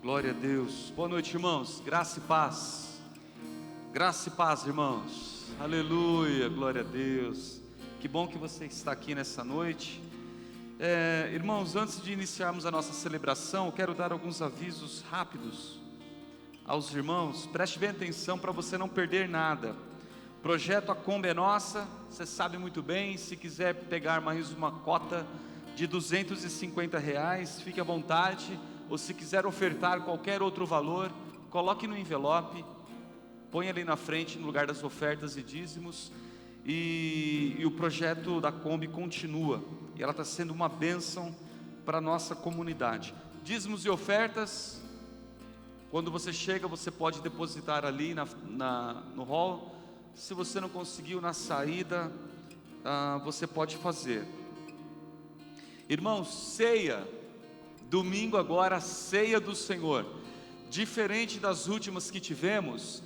Glória a Deus. Boa noite, irmãos. Graça e paz. Graça e paz, irmãos. Aleluia. Glória a Deus. Que bom que você está aqui nessa noite. Irmãos, antes de iniciarmos a nossa celebração, eu quero dar alguns avisos rápidos aos irmãos. Preste bem atenção para você não perder nada. Projeto A Kombi é Nossa. Você sabe muito bem. Se quiser pegar mais uma cota de R$250, fique à vontade. Ou se quiser ofertar qualquer outro valor, coloque no envelope, põe ali na frente, no lugar das ofertas e dízimos, e o projeto da Kombi continua, e ela está sendo uma bênção para a nossa comunidade. Dízimos e ofertas, quando você chega, você pode depositar ali no hall. Se você não conseguiu na saída, você pode fazer. Irmãos, ceia. Domingo agora, ceia do Senhor. Diferente das últimas que tivemos,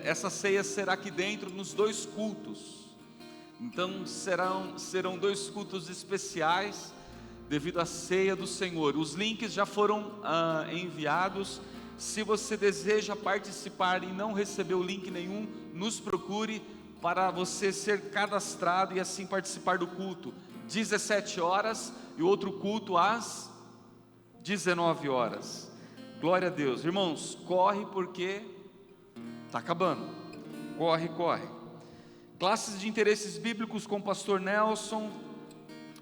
essa ceia será aqui dentro nos dois cultos. Então serão dois cultos especiais devido à ceia do Senhor. Os links já foram enviados. Se você deseja participar e não recebeu link nenhum, nos procure para você ser cadastrado e assim participar do culto. 17 horas e outro culto às 19 horas. Glória a Deus. Irmãos, corre porque está acabando. Corre. Classes de interesses bíblicos com o pastor Nelson.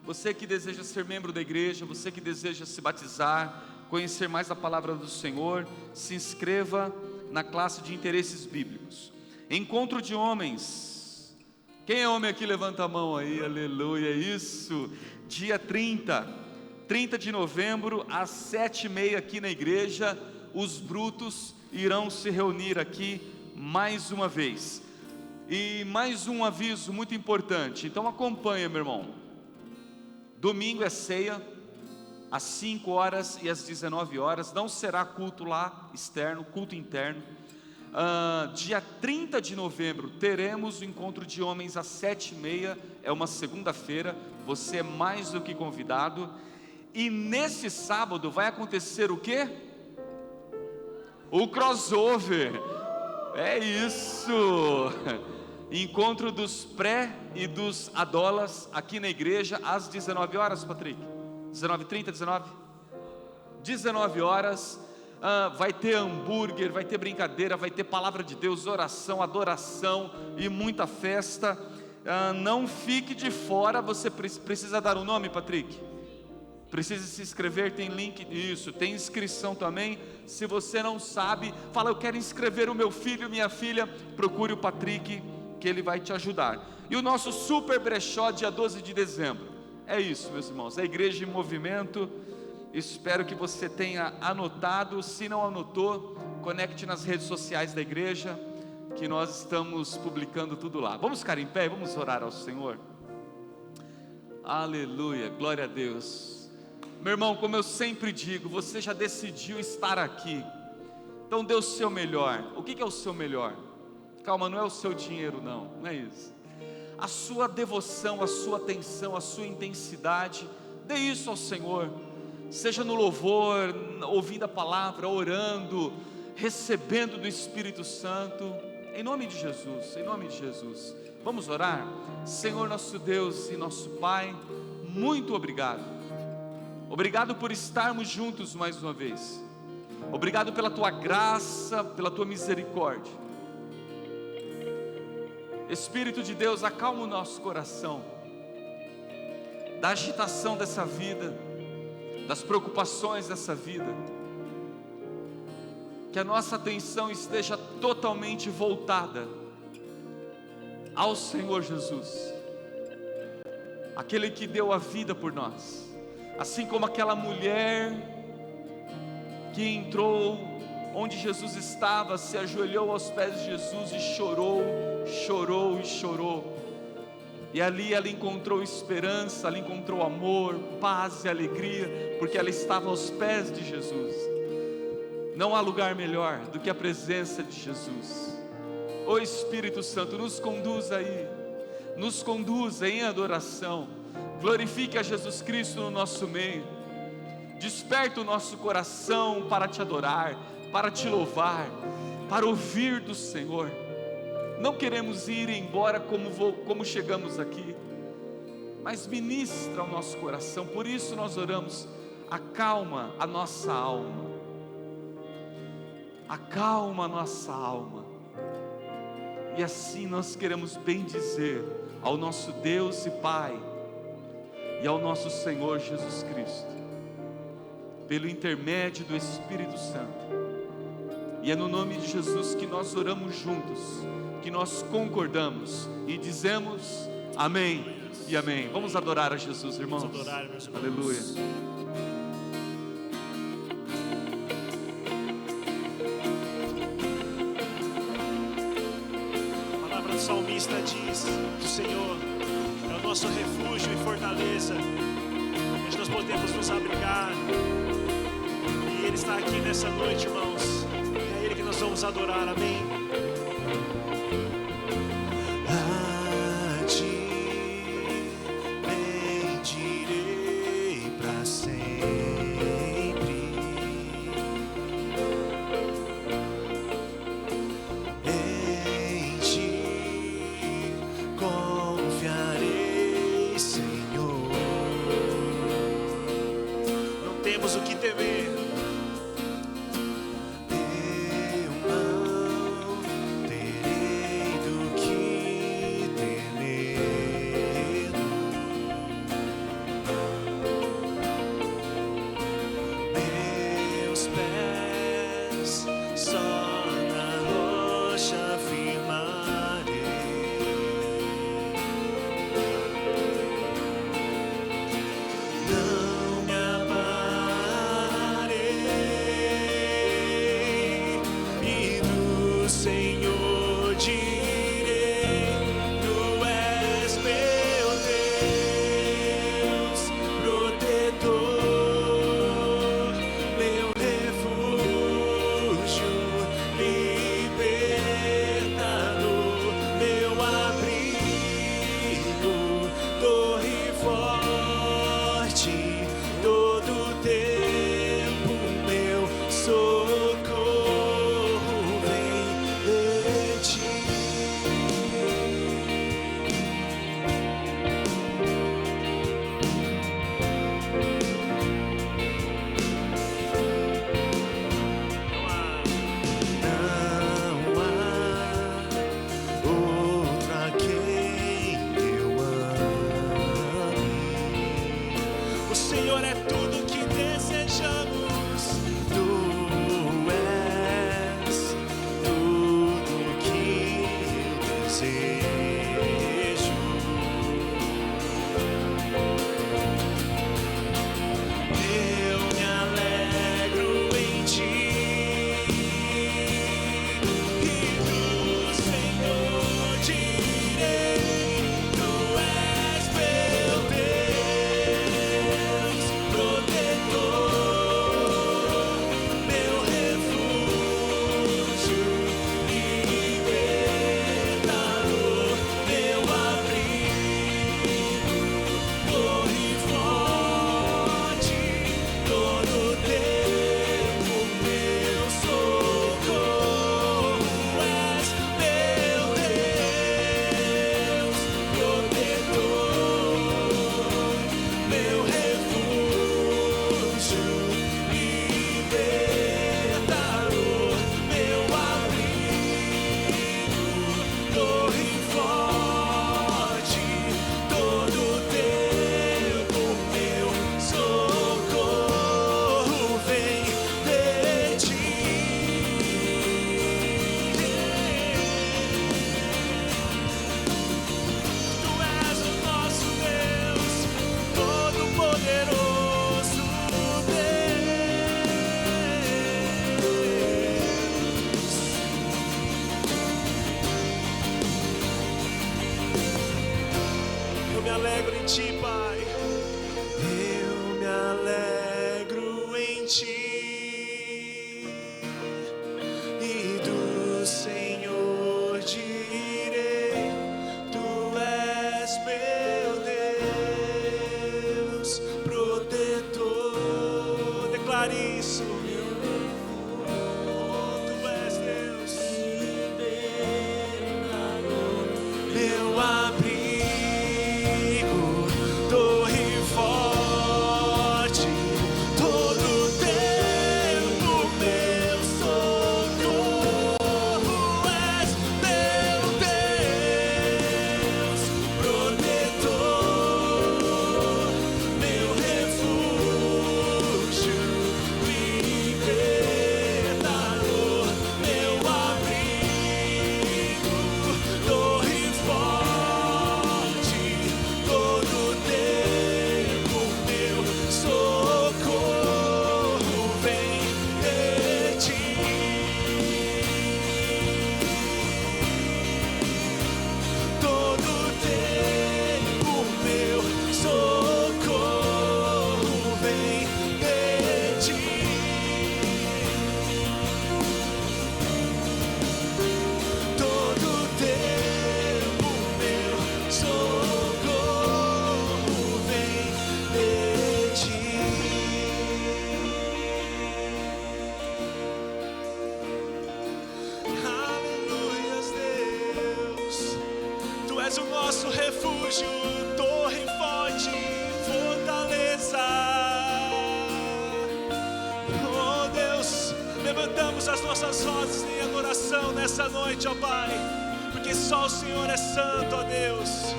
Você que deseja ser membro da igreja, você que deseja se batizar, conhecer mais a palavra do Senhor, se inscreva na classe de interesses bíblicos. Encontro de homens. Quem é homem aqui? Levanta a mão aí. Aleluia, isso. Dia 30 de novembro, às 7h30 aqui na igreja, os brutos irão se reunir aqui mais uma vez. E mais um aviso muito importante, então acompanha, meu irmão. Domingo é ceia, às 5 horas e às 19 horas, não será culto lá externo, culto interno. Dia 30 de novembro, teremos o encontro de homens às 7h30, é uma segunda-feira, você é mais do que convidado. E nesse sábado vai acontecer o quê? O crossover. É isso. Encontro dos pré e dos adolas aqui na igreja às 19 horas, Patrick. 19h30, 19 horas. Vai ter hambúrguer, vai ter brincadeira, vai ter palavra de Deus, oração, adoração e muita festa. Não fique de fora. Você precisa dar o nome, Patrick? Precisa se inscrever, tem link, isso, tem inscrição também. Se você não sabe, fala: eu quero inscrever o meu filho, minha filha, procure o Patrick, que ele vai te ajudar. E o nosso super brechó, dia 12 de dezembro, é isso, meus irmãos, a igreja em movimento. Espero que você tenha anotado. Se não anotou, conecte nas redes sociais da igreja, que nós estamos publicando tudo lá. Vamos ficar em pé, vamos orar ao Senhor. Aleluia, glória a Deus. Meu irmão, como eu sempre digo, você já decidiu estar aqui, então dê o seu melhor. O que é o seu melhor? Calma, não é o seu dinheiro, não é isso. A sua devoção, a sua atenção, a sua intensidade, dê isso ao Senhor. Seja no louvor, ouvindo a palavra, orando, recebendo do Espírito Santo, em nome de Jesus, em nome de Jesus. Vamos orar? Senhor nosso Deus e nosso Pai, muito obrigado. Obrigado por estarmos juntos mais uma vez. Obrigado pela tua graça, pela tua misericórdia. Espírito de Deus, acalma o nosso coração da agitação dessa vida, das preocupações dessa vida. Que a nossa atenção esteja totalmente voltada ao Senhor Jesus, aquele que deu a vida por nós. Assim como aquela mulher que entrou onde Jesus estava, se ajoelhou aos pés de Jesus e chorou. E ali ela encontrou esperança, ela encontrou amor, paz e alegria, porque ela estava aos pés de Jesus. Não há lugar melhor do que a presença de Jesus. Ô Espírito Santo, nos conduza aí, nos conduza em adoração. Glorifique a Jesus Cristo no nosso meio. Desperta o nosso coração para te adorar, para te louvar, para ouvir do Senhor. Não queremos ir embora como chegamos aqui, mas ministra o nosso coração. Por isso nós oramos: acalma a nossa alma, acalma a nossa alma. E assim nós queremos bendizer ao nosso Deus e Pai e ao nosso Senhor Jesus Cristo, pelo intermédio do Espírito Santo. E é no nome de Jesus que nós oramos juntos, que nós concordamos e dizemos amém e amém. Vamos adorar a Jesus, irmãos. Vamos adorar, meus irmãos. Aleluia. A palavra do salmista diz que o Senhor é o nosso refúgio e fortaleza, onde nós podemos nos abrigar. E Ele está aqui nessa noite, irmãos. É Ele que nós vamos adorar, amém? A Ti bendirei para sempre. Em Ti confiarei, Senhor. Não temos o que temer. Protetor. és o nosso refúgio, torre forte, fortaleza. Oh Deus, levantamos as nossas vozes em adoração nessa noite, ó Pai, porque só o Senhor é santo, ó Deus.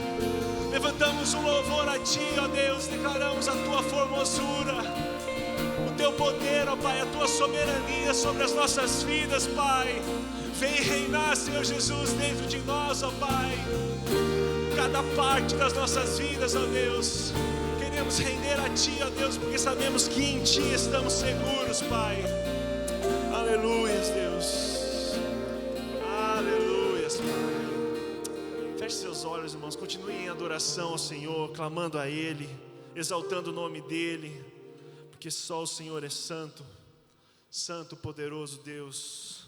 Levantamos um louvor a Ti, ó Deus, declaramos a Tua formosura, o Teu poder, ó Pai, a Tua soberania sobre as nossas vidas, Pai. Vem reinar, Senhor Jesus, dentro de nós, ó Pai, cada parte das nossas vidas, ó Deus. Queremos render a Ti, ó Deus, porque sabemos que em Ti estamos seguros, Pai. Aleluias, Deus. Aleluias, Pai. Feche seus olhos, irmãos. Continue em adoração ao Senhor, clamando a Ele, exaltando o nome dEle, porque só o Senhor é santo, santo, poderoso Deus.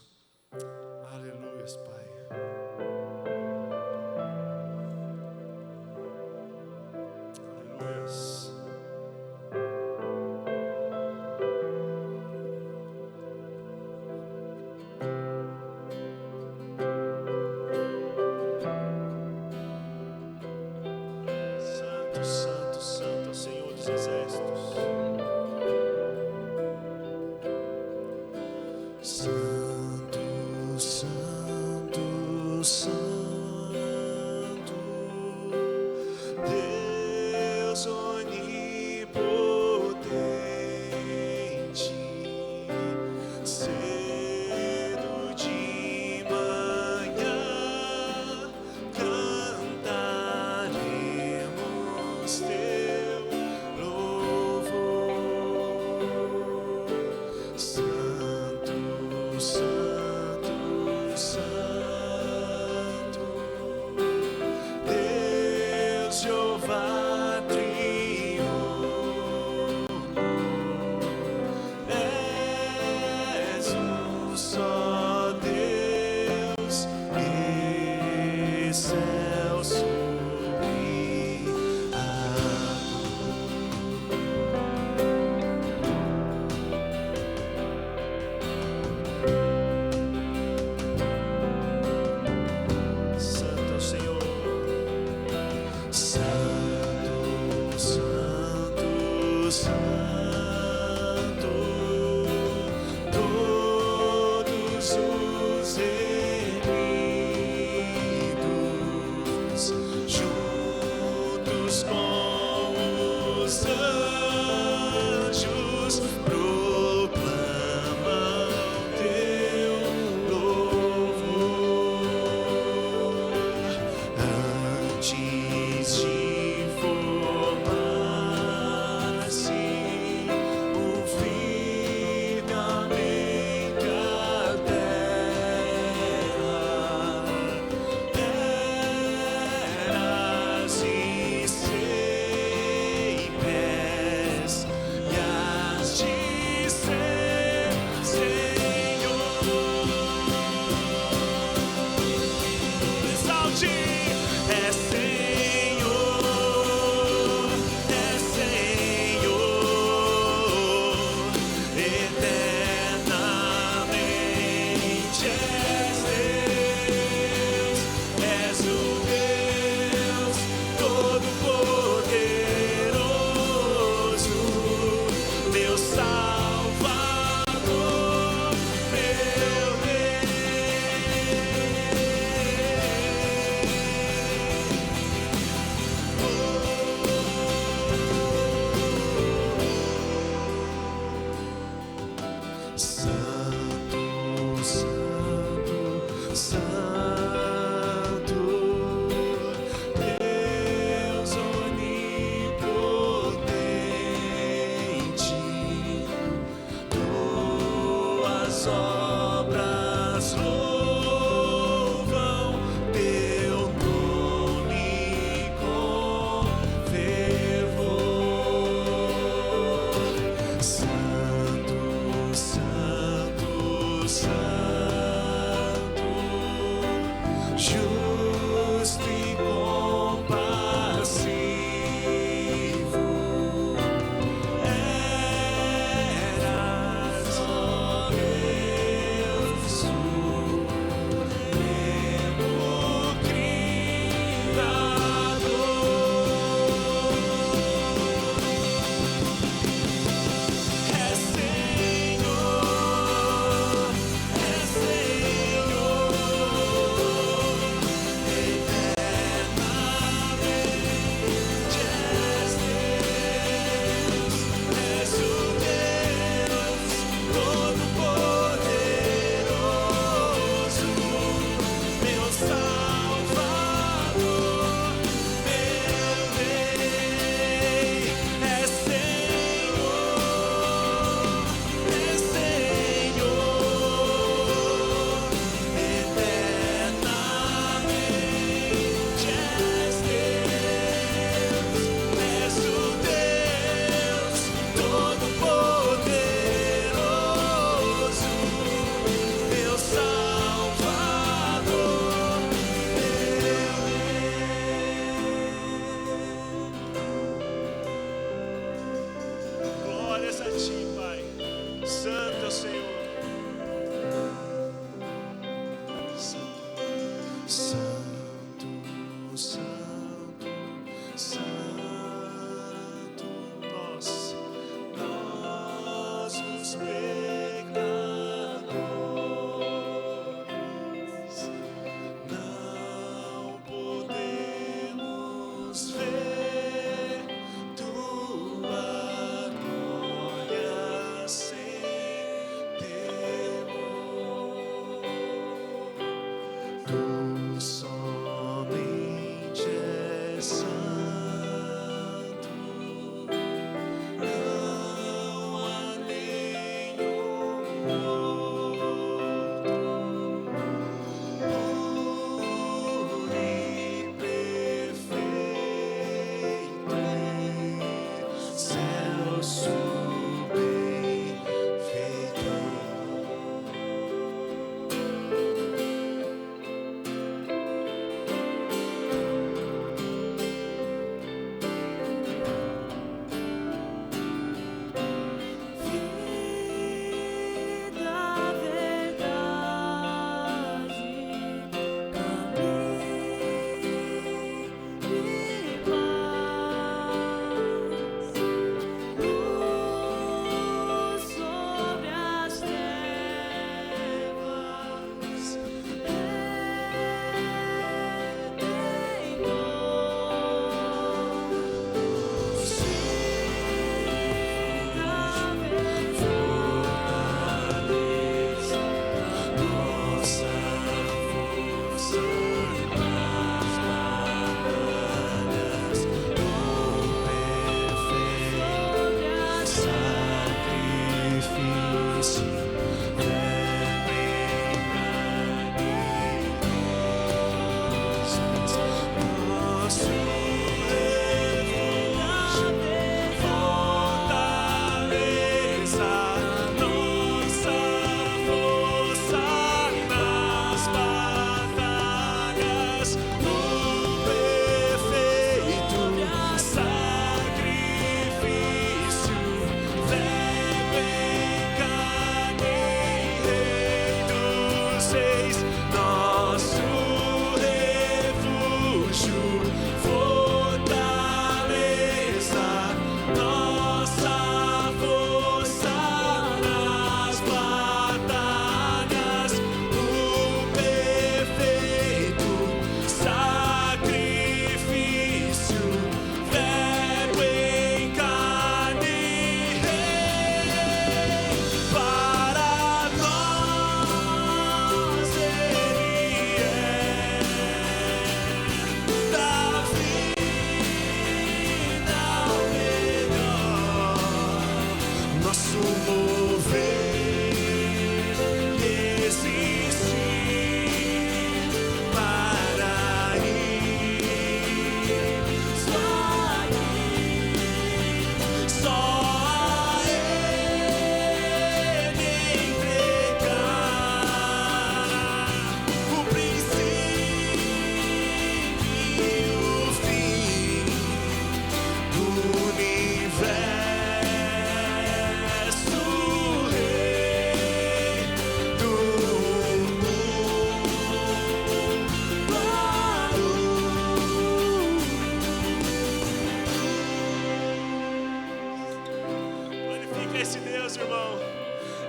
Aleluias, Pai. Aleluias. Santo, santo, santo, Senhor dos exércitos.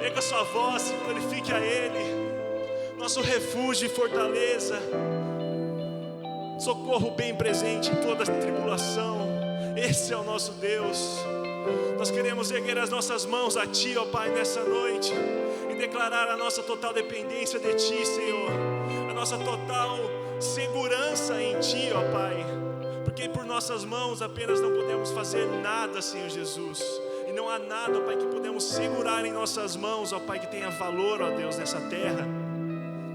Erga sua voz, glorifique a Ele, nosso refúgio e fortaleza, socorro bem presente em toda tribulação. Esse é o nosso Deus. Nós queremos erguer as nossas mãos a Ti, ó Pai, nessa noite, e declarar a nossa total dependência de Ti, Senhor, a nossa total segurança em Ti, ó Pai, porque por nossas mãos apenas não podemos fazer nada, Senhor Jesus, e não há nada, ó Pai, que podemos segurar em nossas mãos, ó Pai, que tenha valor, ó Deus, nessa terra.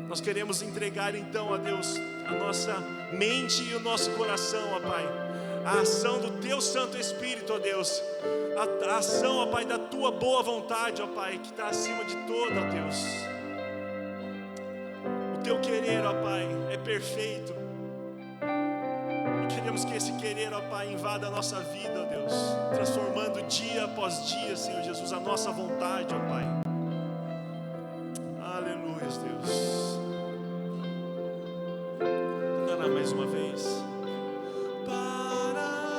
Nós queremos entregar então, ó Deus, a nossa mente e o nosso coração, ó Pai, a ação do Teu Santo Espírito, ó Deus, a ação, ó Pai, da Tua boa vontade, ó Pai, que está acima de toda, ó Deus. O Teu querer, ó Pai, é perfeito, e queremos que esse querer, ó Pai, invada a nossa vida, ó Deus, transformando dia após dia, Senhor Jesus, a nossa vontade, ó Pai. Aleluia, Deus. Cantar mais uma vez. Para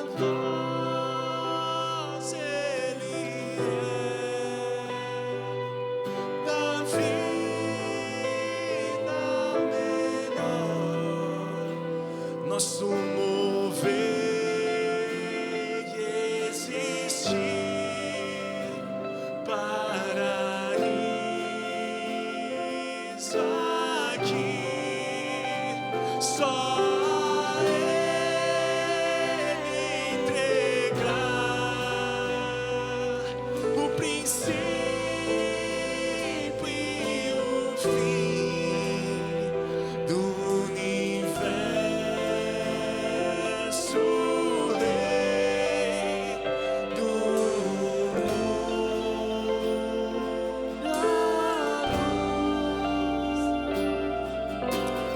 posso mover e existir para isso aqui. Só Ele entregar o princípio e o fim do universo, Rei do mundo.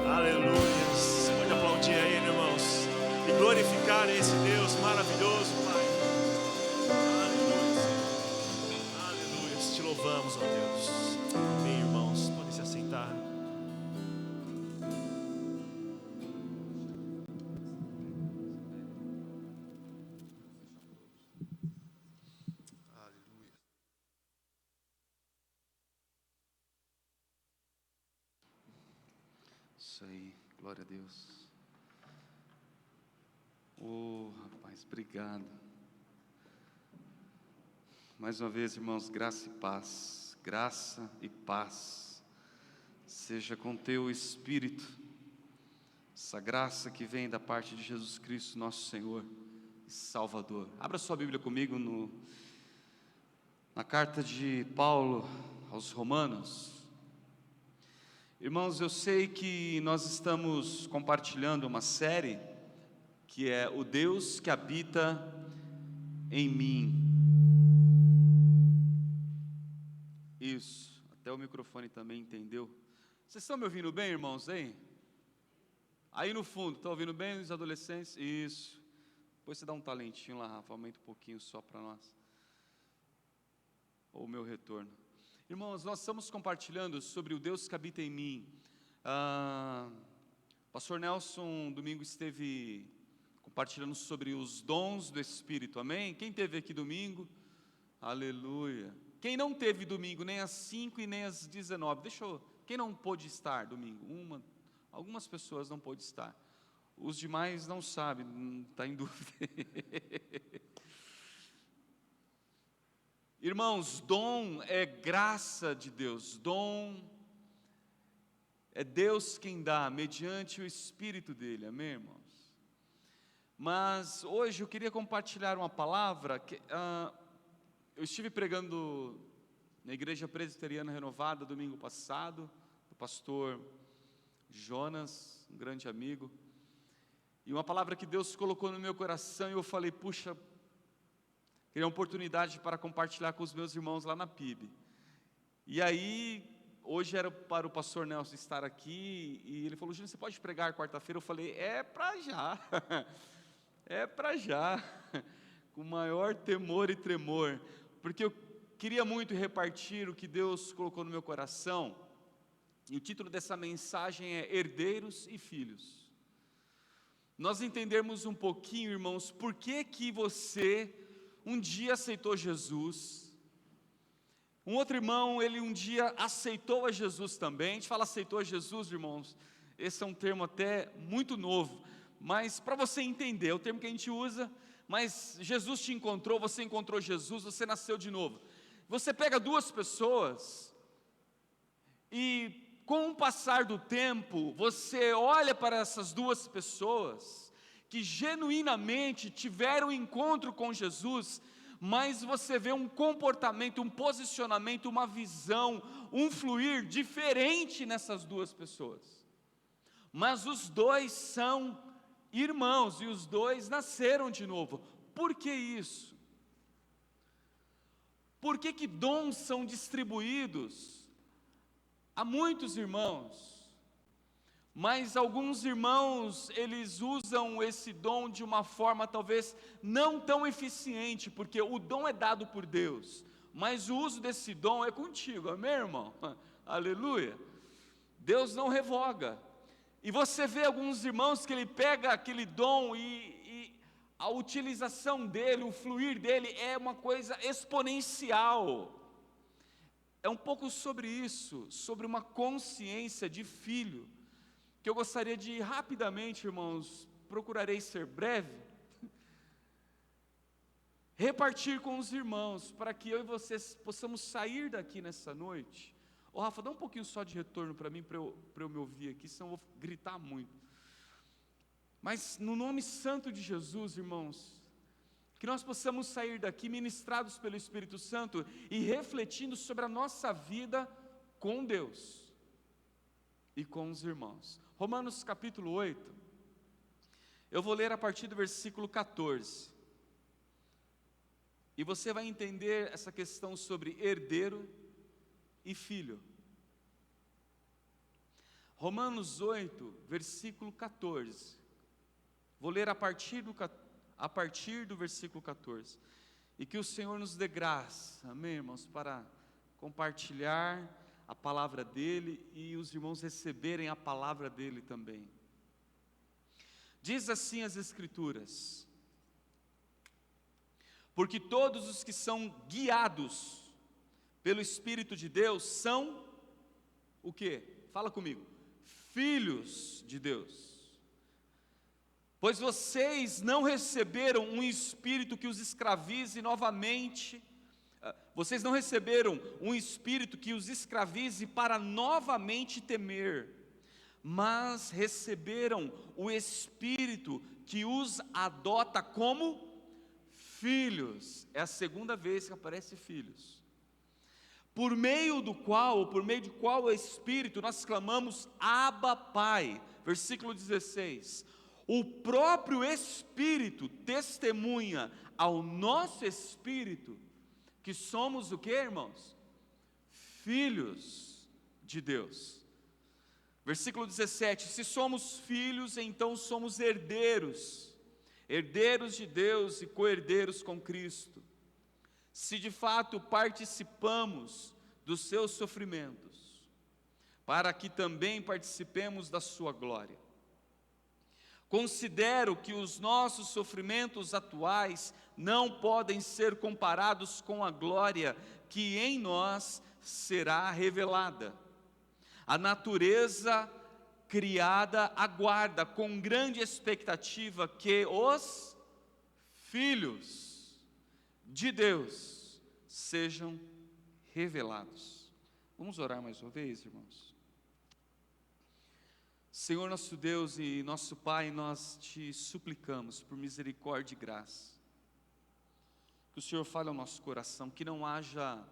Aleluia. Você pode aplaudir a Ele, irmãos, e glorificar esse Deus maravilhoso, Pai. Aleluia. Aleluia. Te louvamos, ó Deus. Amém, irmãos. Podem se assentar. Aleluia. Isso aí, glória a Deus. Oh, rapaz, obrigado. Mais uma vez, irmãos, graça e paz, seja com teu espírito, essa graça que vem da parte de Jesus Cristo, nosso Senhor e Salvador. Abra sua Bíblia comigo na carta de Paulo aos Romanos. Irmãos, eu sei que nós estamos compartilhando uma série que é o Deus que habita em mim. Isso, até o microfone também entendeu. Vocês estão me ouvindo bem, irmãos, hein? Aí no fundo, estão ouvindo bem os adolescentes? Isso. Depois você dá um talentinho lá, Rafa, aumenta um pouquinho só para nós. Ou o meu retorno. Irmãos, nós estamos compartilhando sobre o Deus que habita em mim. Pastor Nelson, domingo, esteve compartilhando sobre os dons do Espírito, amém? Quem teve aqui domingo? Aleluia. Quem não teve domingo, nem às 5 e nem às 19, quem não pôde estar domingo? Algumas pessoas não pôde estar. Os demais não sabem, está em dúvida. Irmãos, dom é graça de Deus, dom é Deus quem dá, mediante o Espírito dele, amém, irmãos? Mas hoje eu queria compartilhar uma palavra que eu estive pregando na Igreja Presbiteriana Renovada domingo passado, do pastor Jonas, um grande amigo, e uma palavra que Deus colocou no meu coração, e eu falei, puxa, queria uma oportunidade para compartilhar com os meus irmãos lá na PIB. E aí, hoje era para o pastor Nelson estar aqui, e ele falou, Júnior, você pode pregar quarta-feira? Eu falei, é para já, é para já, com maior temor e tremor, porque eu queria muito repartir o que Deus colocou no meu coração, e o título dessa mensagem é Herdeiros e Filhos. Nós entendermos um pouquinho, irmãos, por que você um dia aceitou Jesus, um outro irmão, ele um dia aceitou a Jesus também. A gente fala aceitou a Jesus, irmãos, esse é um termo até muito novo, mas para você entender, é o termo que a gente usa, mas Jesus te encontrou, você encontrou Jesus, você nasceu de novo. Você pega duas pessoas, e com o passar do tempo, você olha para essas duas pessoas, que genuinamente tiveram encontro com Jesus, mas você vê um comportamento, um posicionamento, uma visão, um fluir diferente nessas duas pessoas. Mas os dois são irmãos, e os dois nasceram de novo. Por que isso? Por que dons são distribuídos a muitos irmãos, mas alguns irmãos, eles usam esse dom de uma forma talvez não tão eficiente, porque o dom é dado por Deus, mas o uso desse dom é contigo, amém, irmão? Aleluia. Deus não revoga. E você vê alguns irmãos que ele pega aquele dom e a utilização dele, o fluir dele é uma coisa exponencial. É um pouco sobre isso, sobre uma consciência de filho, que eu gostaria de rapidamente, irmãos, procurarei ser breve, repartir com os irmãos, para que eu e vocês possamos sair daqui nessa noite. Ô Rafa, dá um pouquinho só de retorno para mim, para eu me ouvir aqui, senão eu vou gritar muito. Mas no nome santo de Jesus, irmãos, que nós possamos sair daqui ministrados pelo Espírito Santo e refletindo sobre a nossa vida com Deus e com os irmãos. Romanos capítulo 8, eu vou ler a partir do versículo 14. E você vai entender essa questão sobre herdeiro e filho. Romanos 8, versículo 14. Vou ler a partir do versículo 14. E que o Senhor nos dê graça, amém, irmãos, para compartilhar a palavra dEle e os irmãos receberem a palavra dEle também. Diz assim as Escrituras: porque todos os que são guiados pelo Espírito de Deus são o quê? Fala comigo. Filhos de Deus. Pois vocês não receberam um espírito que os escravize novamente. Vocês não receberam um espírito que os escravize para novamente temer, mas receberam o Espírito que os adota como filhos. É a segunda vez que aparece filhos. Por meio de qual Espírito nós clamamos Abba Pai. Versículo 16. O próprio Espírito testemunha ao nosso espírito que somos o que, irmãos? Filhos de Deus. Versículo 17, se somos filhos, então somos herdeiros, herdeiros de Deus e co-herdeiros com Cristo, se de fato participamos dos seus sofrimentos, para que também participemos da sua glória. Considero que os nossos sofrimentos atuais não podem ser comparados com a glória que em nós será revelada. A natureza criada aguarda com grande expectativa que os filhos de Deus sejam revelados. Vamos orar mais uma vez, irmãos? Senhor nosso Deus e nosso Pai, nós te suplicamos por misericórdia e graça, que o Senhor fale ao nosso coração, que não haja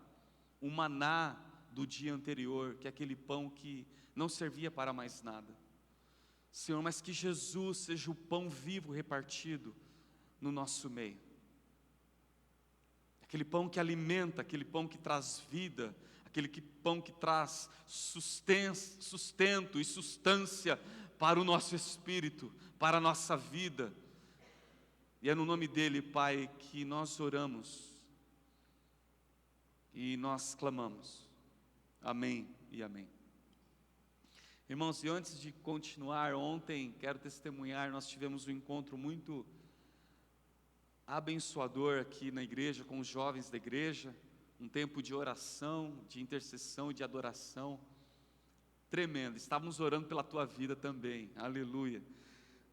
um maná do dia anterior, que é aquele pão que não servia para mais nada, Senhor, mas que Jesus seja o pão vivo repartido no nosso meio, aquele pão que alimenta, aquele pão que traz vida, aquele pão que traz sustento e substância para o nosso espírito, para a nossa vida. E é no nome dEle, Pai, que nós oramos e nós clamamos. Amém e amém. Irmãos, e antes de continuar, ontem, quero testemunhar, nós tivemos um encontro muito abençoador aqui na igreja, com os jovens da igreja, um tempo de oração, de intercessão e de adoração, tremendo. Estávamos orando pela tua vida também, aleluia,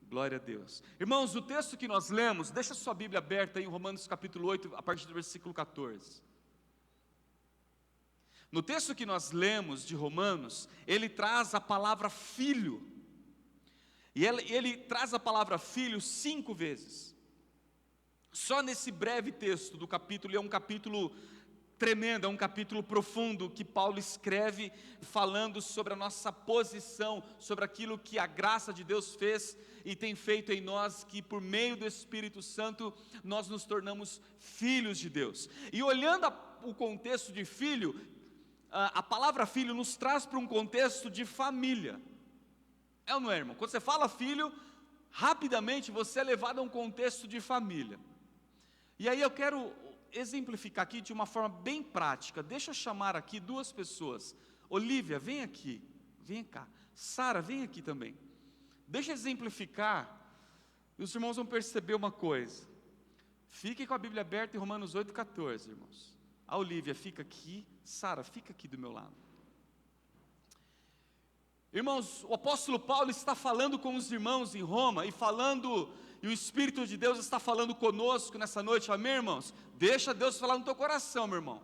glória a Deus. Irmãos, o texto que nós lemos, deixa sua Bíblia aberta em Romanos capítulo 8, a partir do versículo 14. No texto que nós lemos de Romanos, ele traz a palavra filho, e ele traz a palavra filho 5 vezes, só nesse breve texto do capítulo, é um capítulo tremendo, é um capítulo profundo que Paulo escreve falando sobre a nossa posição, sobre aquilo que a graça de Deus fez e tem feito em nós, que por meio do Espírito Santo nós nos tornamos filhos de Deus. E olhando o contexto de filho, a palavra filho nos traz para um contexto de família, é ou não é, irmão? Quando você fala filho, rapidamente você é levado a um contexto de família. E aí eu quero exemplificar aqui de uma forma bem prática. Deixa eu chamar aqui 2 pessoas. Olívia, vem aqui, vem cá. Sara, vem aqui também. Deixa eu exemplificar, e os irmãos vão perceber uma coisa. Fique com a Bíblia aberta em Romanos 8,14, irmãos. A Olívia fica aqui, Sara, fica aqui do meu lado. Irmãos, o apóstolo Paulo está falando com os irmãos em Roma, e o Espírito de Deus está falando conosco nessa noite, amém, irmãos? Deixa Deus falar no teu coração, meu irmão.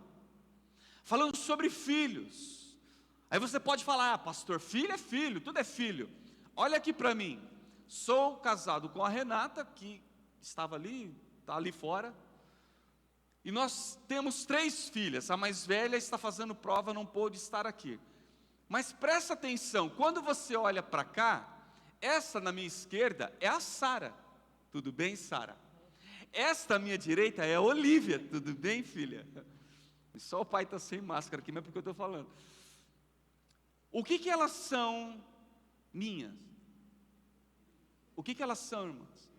Falando sobre filhos. Aí você pode falar, pastor, filho é filho, tudo é filho. Olha aqui para mim, sou casado com a Renata, que estava ali, está ali fora, e nós temos 3 filhas, a mais velha está fazendo prova, não pôde estar aqui. Mas presta atenção, quando você olha para cá, essa na minha esquerda é a Sara. Tudo bem, Sara? Esta à minha direita é a Olívia. Tudo bem, filha? Só o pai está sem máscara aqui, mas é porque eu estou falando. O que elas são minhas? O que elas são, irmãs?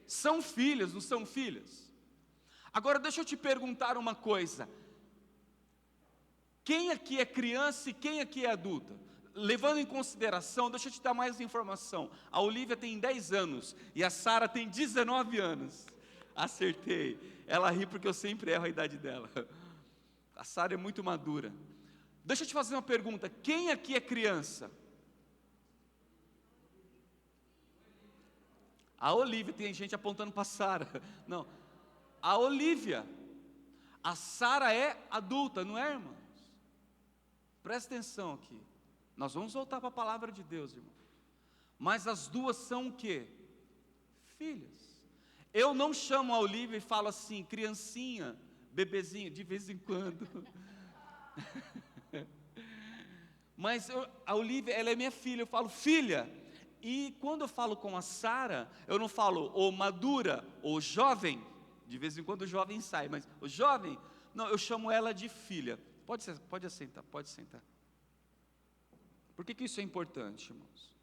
São filhas, não são filhas? Agora deixa eu te perguntar uma coisa. Quem aqui é criança e quem aqui é adulta? Levando em consideração, deixa eu te dar mais informação. A Olívia tem 10 anos e a Sara tem 19 anos. Acertei. Ela ri porque eu sempre erro a idade dela. A Sara é muito madura. Deixa eu te fazer uma pergunta. Quem aqui é criança? A Olívia, tem gente apontando para a Sara. Não. A Olívia. A Sara é adulta, não é, irmãos? Presta atenção aqui. Nós vamos voltar para a palavra de Deus, irmão. Mas as duas são o quê? Filhas. Eu não chamo a Olívia e falo assim, criancinha, bebezinho, de vez em quando. Mas a Olívia, ela é minha filha, eu falo filha. E quando eu falo com a Sara, eu não falo ou madura, ou jovem. De vez em quando o jovem sai, mas o jovem, não, eu chamo ela de filha. Pode assentar, pode sentar. Por que isso é importante, irmãos?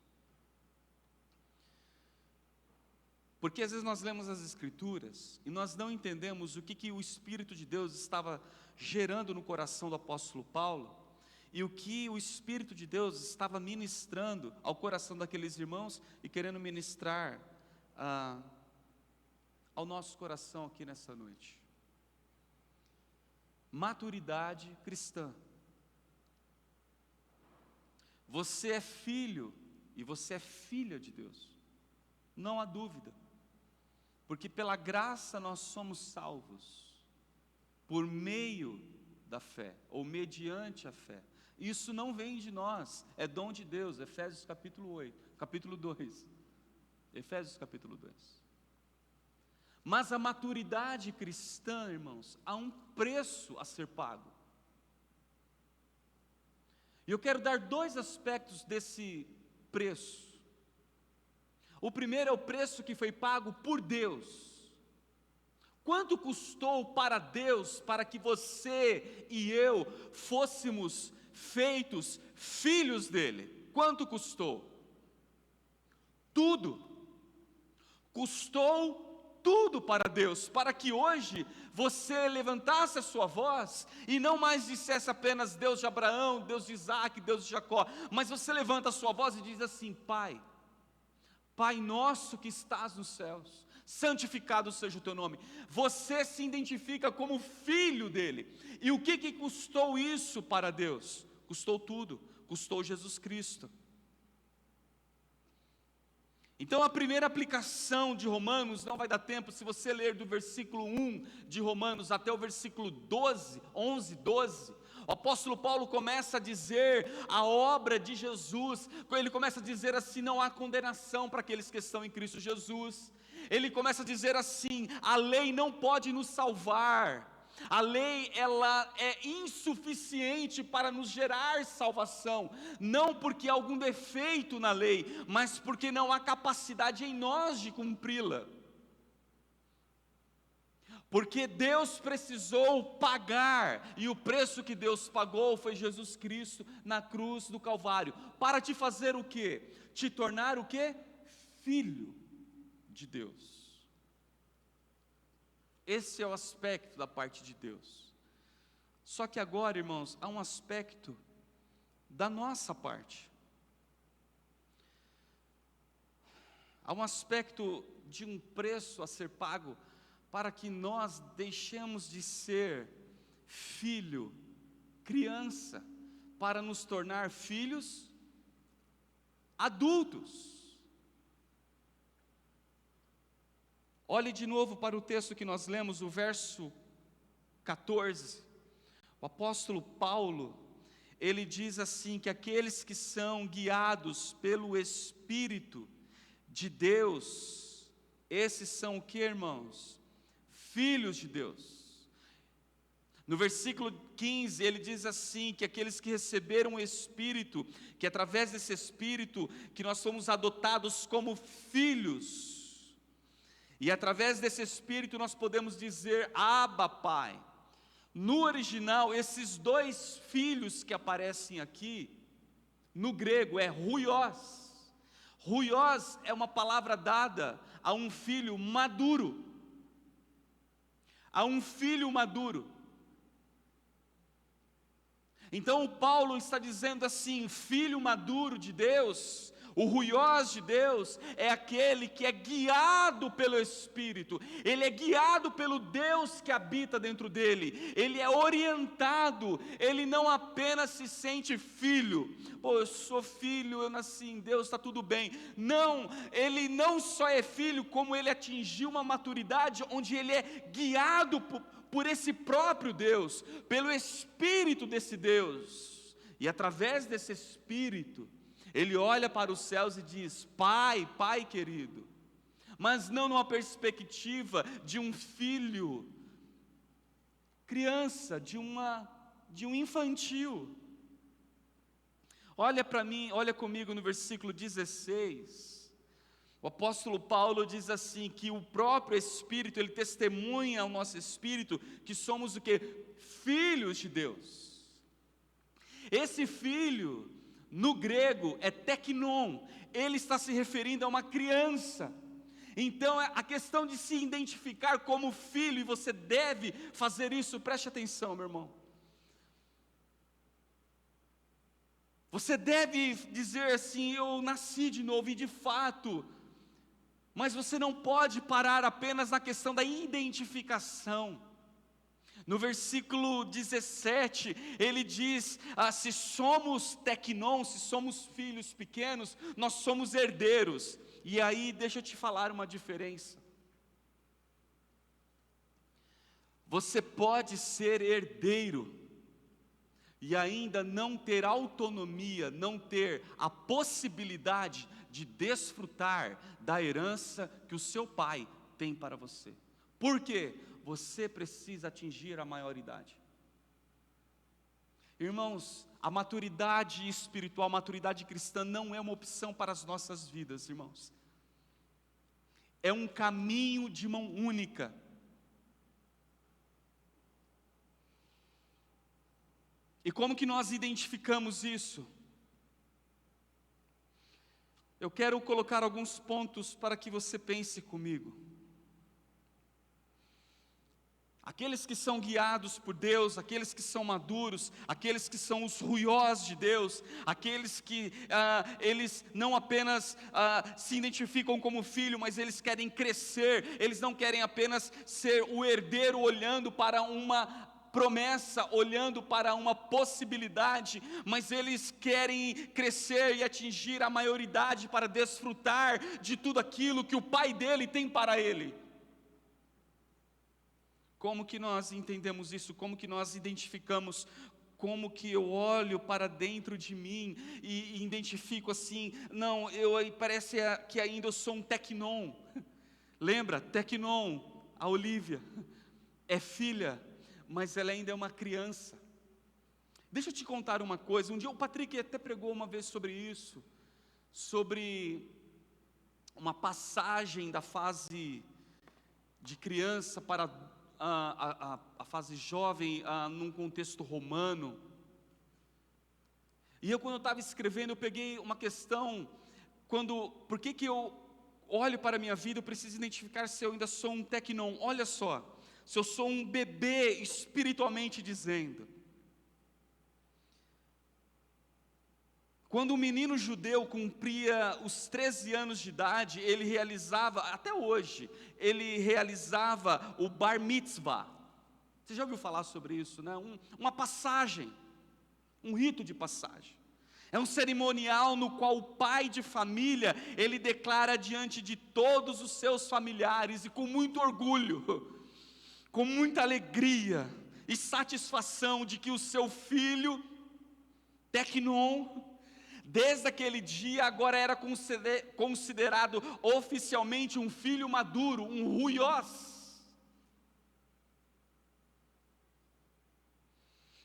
Porque às vezes nós lemos as Escrituras e nós não entendemos o que o Espírito de Deus estava gerando no coração do apóstolo Paulo e o que o Espírito de Deus estava ministrando ao coração daqueles irmãos e querendo ministrar ao nosso coração aqui nessa noite. Maturidade cristã. Você é filho e você é filha de Deus, não há dúvida, porque pela graça nós somos salvos, por meio da fé, ou mediante a fé. Isso não vem de nós, é dom de Deus, Efésios capítulo 2, Efésios capítulo 2. Mas a maturidade cristã, irmãos, há um preço a ser pago. E eu quero dar 2 aspectos desse preço. O primeiro é o preço que foi pago por Deus. Quanto custou para Deus, para que você e eu fôssemos feitos filhos dele? Quanto custou? Tudo. Custou tudo para Deus, para que hoje você levantasse a sua voz e não mais dissesse apenas Deus de Abraão, Deus de Isaac, Deus de Jacó, mas você levanta a sua voz e diz assim: Pai, Pai nosso que estás nos céus, santificado seja o teu nome. Você se identifica como filho dele. E o que custou isso para Deus? Custou tudo, custou Jesus Cristo. Então a primeira aplicação de Romanos, não vai dar tempo, se você ler do versículo 1 de Romanos até o versículo 11, 12, o apóstolo Paulo começa a dizer a obra de Jesus, ele começa a dizer assim, não há condenação para aqueles que estão em Cristo Jesus. Ele começa a dizer assim, a lei não pode nos salvar. A lei, ela é insuficiente para nos gerar salvação, não porque há algum defeito na lei, mas porque não há capacidade em nós de cumpri-la. Porque Deus precisou pagar, e o preço que Deus pagou foi Jesus Cristo na cruz do Calvário, para te fazer o quê? Te tornar o quê? Filho de Deus. Esse é o aspecto da parte de Deus. Só que agora, irmãos, há um aspecto da nossa parte. Há um aspecto de um preço a ser pago para que nós deixemos de ser filho, criança, para nos tornar filhos adultos. Olhe de novo para o texto que nós lemos, o verso 14. O apóstolo Paulo, ele diz assim, que aqueles que são guiados pelo Espírito de Deus, esses são o que, irmãos? Filhos de Deus. No versículo 15, ele diz assim, que aqueles que receberam o Espírito, que através desse Espírito, que nós somos adotados como filhos, e através desse Espírito nós podemos dizer, Abba, Pai. No original, esses dois filhos que aparecem aqui, no grego é ruios. Ruios é uma palavra dada a um filho maduro. A um filho maduro. Então o Paulo está dizendo assim, filho maduro de Deus, o ruios de Deus é aquele que é guiado pelo Espírito, ele é guiado pelo Deus que habita dentro dele, ele é orientado, ele não apenas se sente filho, pô, eu sou filho, eu nasci em Deus, está tudo bem. Não, ele não só é filho, como ele atingiu uma maturidade onde ele é guiado por esse próprio Deus, pelo Espírito desse Deus, e através desse Espírito, ele olha para os céus e diz, Pai, Pai querido, mas não numa perspectiva de um filho, criança, de um infantil. Olha para mim, olha comigo no versículo 16, o apóstolo Paulo diz assim, que o próprio Espírito, ele testemunha ao nosso Espírito, que somos o que? Filhos de Deus. Esse filho, no grego, é teknon, ele está se referindo a uma criança. Então, a questão de se identificar como filho, e você deve fazer isso, preste atenção, meu irmão. Você deve dizer assim, eu nasci de novo, e de fato, mas você não pode parar apenas na questão da identificação. No versículo 17, ele diz, se somos teknon, se somos filhos pequenos, nós somos herdeiros. E aí, deixa eu te falar uma diferença. Você pode ser herdeiro, e ainda não ter autonomia, não ter a possibilidade de desfrutar da herança que o seu pai tem para você. Por quê? Você precisa atingir a maioridade. Irmãos, a maturidade espiritual, a maturidade cristã não é uma opção para as nossas vidas, irmãos. É um caminho de mão única. E como que nós identificamos isso? Eu quero colocar alguns pontos para que você pense comigo. Aqueles que são guiados por Deus, aqueles que são maduros, aqueles que são os ruios de Deus, aqueles que eles não apenas se identificam como filho, mas eles querem crescer, eles não querem apenas ser o herdeiro olhando para uma promessa, olhando para uma possibilidade, mas eles querem crescer e atingir a maioridade para desfrutar de tudo aquilo que o pai dele tem para ele. Como que nós entendemos isso? Como que nós identificamos? Como que eu olho para dentro de mim e identifico assim, não, parece que ainda eu sou um teknon. Lembra? Teknon, a Olívia, é filha, mas ela ainda é uma criança. Deixa eu te contar uma coisa, um dia o Patrick até pregou uma vez sobre isso, sobre uma passagem da fase de criança para a fase jovem, num contexto romano. E quando eu estava escrevendo, eu peguei uma questão, por que eu olho para a minha vida, eu preciso identificar se eu ainda sou um teknon. Olha só, se eu sou um bebê espiritualmente dizendo. Quando um menino judeu cumpria os 13 anos de idade, ele realizava, até hoje, ele realizava o bar mitzvah. Você já ouviu falar sobre isso, né? Uma passagem, um rito de passagem. É um cerimonial no qual o pai de família, ele declara diante de todos os seus familiares, e com muito orgulho, com muita alegria e satisfação, de que o seu filho, Tecnon, desde aquele dia agora era considerado oficialmente um filho maduro, um ruiós,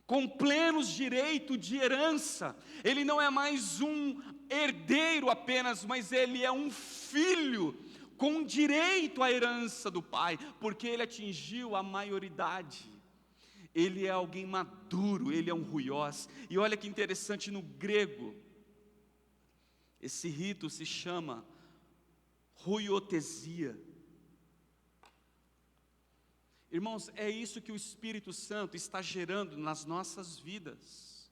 com plenos direitos de herança. Ele não é mais um herdeiro apenas, mas ele é um filho com direito à herança do pai, porque ele atingiu a maioridade. Ele é alguém maduro, ele é um ruiós. E olha que interessante, no grego, esse rito se chama ruiotesia. Irmãos, é isso que o Espírito Santo está gerando nas nossas vidas,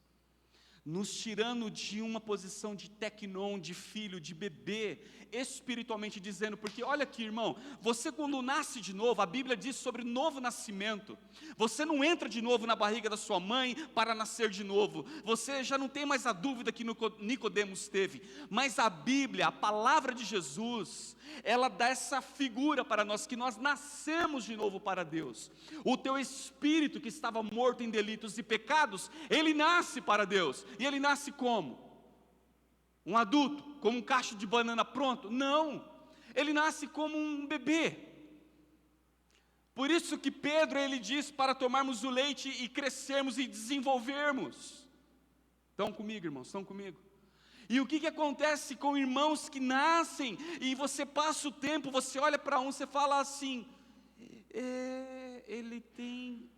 nos tirando de uma posição de tecnon, de filho, de bebê, espiritualmente dizendo, porque olha aqui, irmão, você quando nasce de novo, a Bíblia diz sobre novo nascimento, você não entra de novo na barriga da sua mãe para nascer de novo, você já não tem mais a dúvida que Nicodemos teve, mas a Bíblia, a palavra de Jesus, ela dá essa figura para nós, que nós nascemos de novo para Deus. O teu espírito que estava morto em delitos e pecados, ele nasce para Deus. E ele nasce como? Um adulto, como um cacho de banana pronto? Não, ele nasce como um bebê. Por isso que Pedro, ele diz para tomarmos o leite e crescermos e desenvolvermos. Estão comigo, irmãos? Estão comigo? E o que acontece com irmãos que nascem, e você passa o tempo, você olha para um, você fala assim, ele tem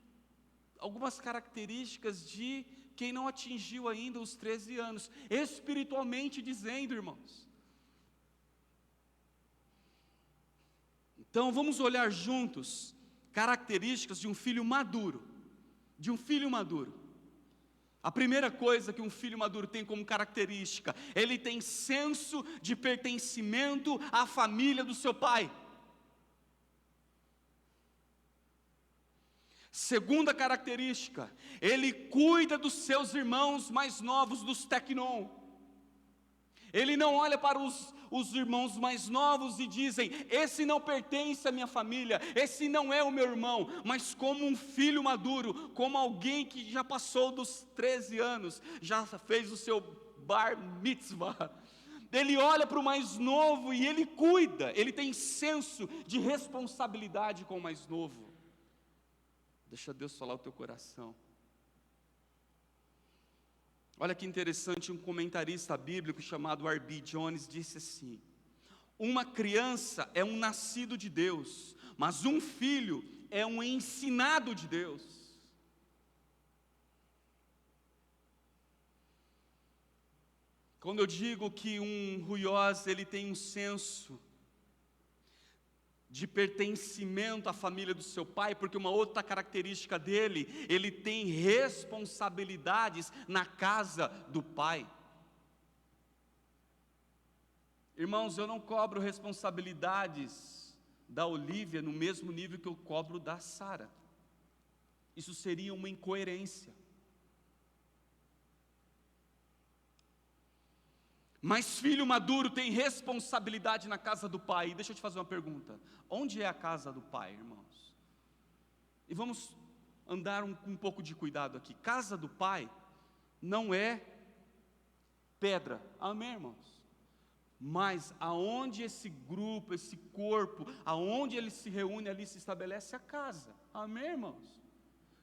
algumas características de quem não atingiu ainda os 13 anos, espiritualmente dizendo, irmãos. Então vamos olhar juntos características de um filho maduro, de um filho maduro. A primeira coisa que um filho maduro tem como característica, ele tem senso de pertencimento à família do seu pai. Segunda característica, ele cuida dos seus irmãos mais novos, dos tecnon. Ele não olha para os irmãos mais novos e dizem, esse não pertence à minha família, esse não é o meu irmão, mas como um filho maduro, como alguém que já passou dos 13 anos, já fez o seu bar mitzvah, ele olha para o mais novo e ele cuida, ele tem senso de responsabilidade com o mais novo. Deixa Deus falar o teu coração. Olha que interessante, um comentarista bíblico chamado R.B. Jones disse assim, uma criança é um nascido de Deus, mas um filho é um ensinado de Deus. Quando eu digo que um ruiós, ele tem um senso de pertencimento à família do seu pai, porque uma outra característica dele, ele tem responsabilidades na casa do pai. Irmãos, eu não cobro responsabilidades da Olívia no mesmo nível que eu cobro da Sara. Isso seria uma incoerência. Mas filho maduro tem responsabilidade na casa do pai. Deixa eu te fazer uma pergunta, onde é a casa do pai, irmãos? E vamos andar com um pouco de cuidado aqui. Casa do pai não é pedra, amém, irmãos? Mas aonde esse grupo, esse corpo, aonde ele se reúne, ali se estabelece a casa, amém, irmãos?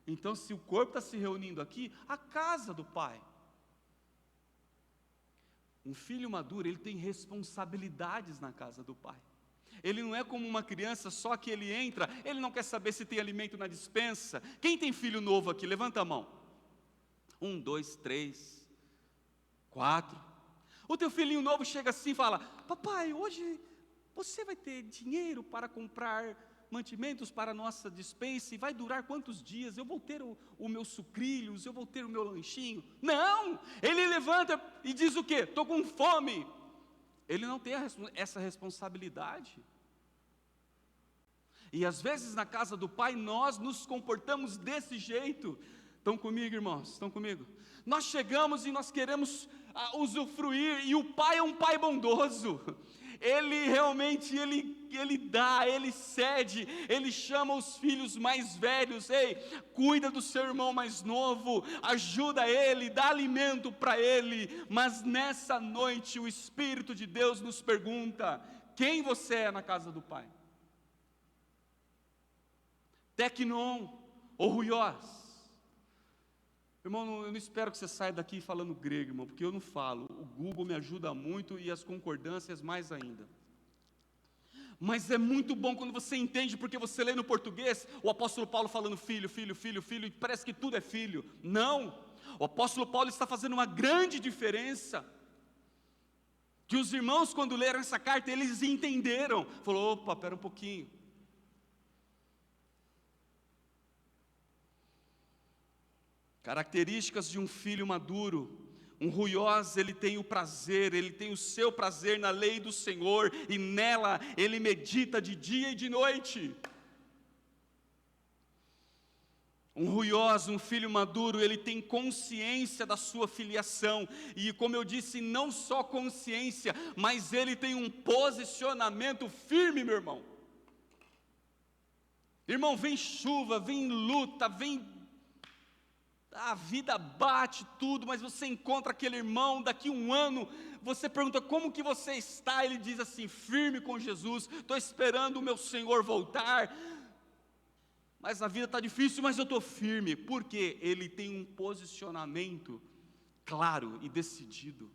Então se o corpo está se reunindo aqui, a casa do pai. Um filho maduro, ele tem responsabilidades na casa do pai. Ele não é como uma criança, só que ele entra, ele não quer saber se tem alimento na despensa. Quem tem filho novo aqui? Levanta a mão. 1, 2, 3, 4. O teu filhinho novo chega assim e fala, papai, hoje você vai ter dinheiro para comprar mantimentos para a nossa despensa, e vai durar quantos dias? Eu vou ter o meu sucrilhos, eu vou ter o meu lanchinho? Não! Ele levanta e diz o quê? Estou com fome. Ele não tem essa responsabilidade. E às vezes na casa do pai nós nos comportamos desse jeito. Estão comigo, irmãos? Estão comigo? Nós chegamos e nós queremos usufruir, e o pai é um pai bondoso. Ele realmente, ele dá, ele cede, ele chama os filhos mais velhos: ei, cuida do seu irmão mais novo, ajuda ele, dá alimento para ele. Mas nessa noite o Espírito de Deus nos pergunta: quem você é na casa do Pai? Tecnon ou ruiós? Irmão, eu não espero que você saia daqui falando grego, irmão, porque eu não falo. O Google me ajuda muito e as concordâncias mais ainda. Mas é muito bom quando você entende, porque você lê no português o apóstolo Paulo falando filho, filho, filho, filho, e parece que tudo é filho. Não, o apóstolo Paulo está fazendo uma grande diferença. Que os irmãos, quando leram essa carta, eles entenderam. Falou: opa, espera um pouquinho. Características de um filho maduro. Um ruiós, ele tem o prazer, ele tem o seu prazer na lei do Senhor, e nela ele medita de dia e de noite. Um ruiós, um filho maduro, ele tem consciência da sua filiação, e como eu disse, não só consciência, mas ele tem um posicionamento firme, meu irmão. Irmão, vem chuva, vem luta, a vida bate tudo, mas você encontra aquele irmão, daqui um ano, você pergunta: como que você está? Ele diz assim: firme com Jesus, estou esperando o meu Senhor voltar, mas a vida está difícil, mas eu estou firme, porque ele tem um posicionamento claro e decidido.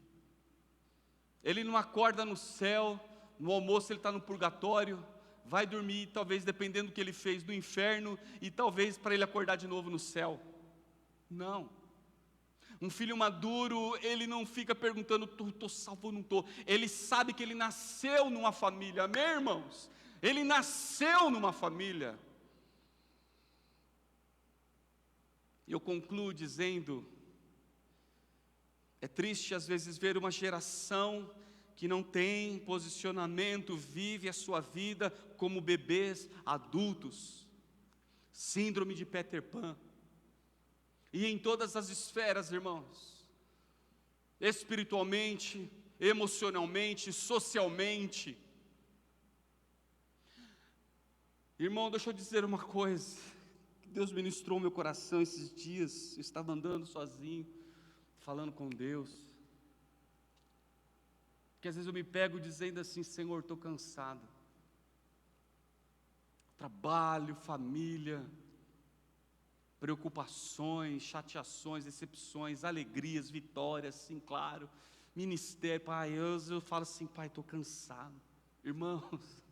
Ele não acorda no céu, no almoço ele está no purgatório, vai dormir, talvez dependendo do que ele fez, no inferno, e talvez para ele acordar de novo no céu. Não. Um filho maduro, ele não fica perguntando: estou salvo ou não estou? Ele sabe que ele nasceu numa família, amém, irmãos? Ele nasceu numa família. E eu concluo dizendo: é triste às vezes ver uma geração que não tem posicionamento, vive a sua vida como bebês adultos, síndrome de Peter Pan. E em todas as esferas, irmãos, espiritualmente, emocionalmente, socialmente. Irmão, deixa eu dizer uma coisa, que Deus ministrou meu coração esses dias. Eu estava andando sozinho, falando com Deus, que às vezes eu me pego dizendo assim: Senhor, estou cansado. Trabalho, família, preocupações, chateações, decepções, alegrias, vitórias, sim, claro, ministério. Pai, eu falo assim: Pai, estou cansado. Irmãos,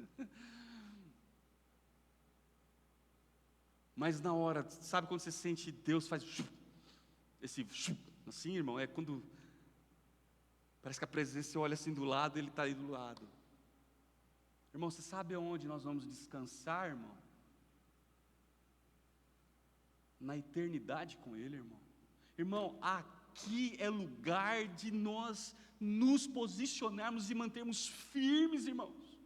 mas na hora, sabe quando você sente Deus faz esse assim, irmão? É quando parece que a presença, você olha assim do lado, Ele está aí do lado. Irmão, você sabe aonde nós vamos descansar, irmão? Na eternidade com Ele, irmão. Irmão, aqui é lugar de nós nos posicionarmos e mantermos firmes, irmãos.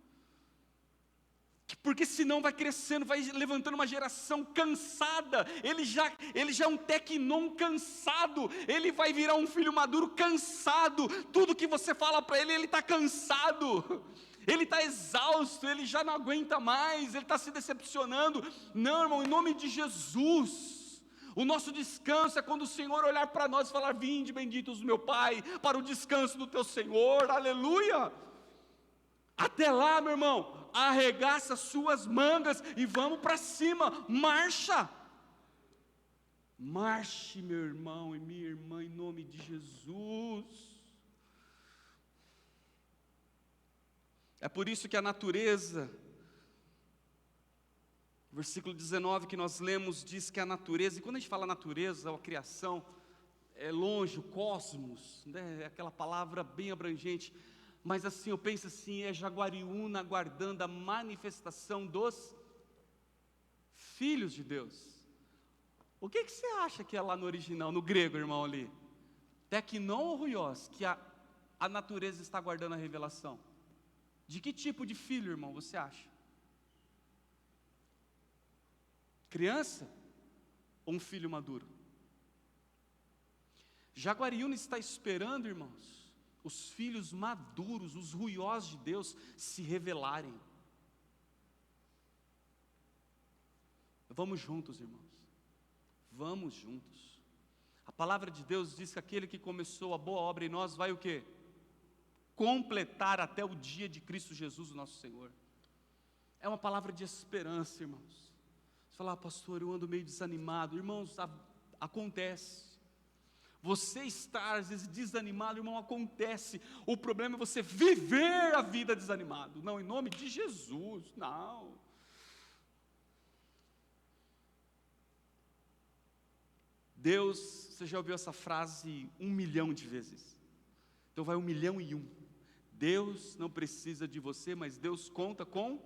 Porque senão vai crescendo, vai levantando uma geração cansada. Ele já é um tecnon cansado. Ele vai virar um filho maduro cansado. Tudo que você fala para ele está cansado. Ele está exausto, ele já não aguenta mais, ele está se decepcionando. Não, irmão, em nome de Jesus. O nosso descanso é quando o Senhor olhar para nós e falar: vinde benditos do meu Pai, para o descanso do teu Senhor, aleluia. Até lá, meu irmão, arregaça suas mangas e vamos para cima, marcha. Marche, meu irmão e minha irmã, em nome de Jesus. É por isso que a natureza, versículo 19 que nós lemos, diz que a natureza, e quando a gente fala natureza, a criação, é longe, o cosmos, né? É aquela palavra bem abrangente, mas assim, eu penso assim, é Jaguariúna aguardando a manifestação dos filhos de Deus. O que você acha que é lá no original, no grego, irmão, ali? Tecnon ou ruiós, que a natureza está aguardando a revelação? De que tipo de filho, irmão, você acha? Criança ou um filho maduro? Jaguariúna está esperando, irmãos, os filhos maduros, os ruiós de Deus se revelarem. Vamos juntos, irmãos, vamos juntos. A palavra de Deus diz que aquele que começou a boa obra em nós vai o quê? Completar até o dia de Cristo Jesus, o nosso Senhor. É uma palavra de esperança, irmãos. Você fala, pastor, eu ando meio desanimado. Irmãos, acontece. Você estar às vezes desanimado, irmão, acontece. O problema é você viver a vida desanimado. Não, em nome de Jesus, não. Deus, você já ouviu essa frase 1 milhão de vezes? Então vai 1.000.001. Deus não precisa de você, mas Deus conta com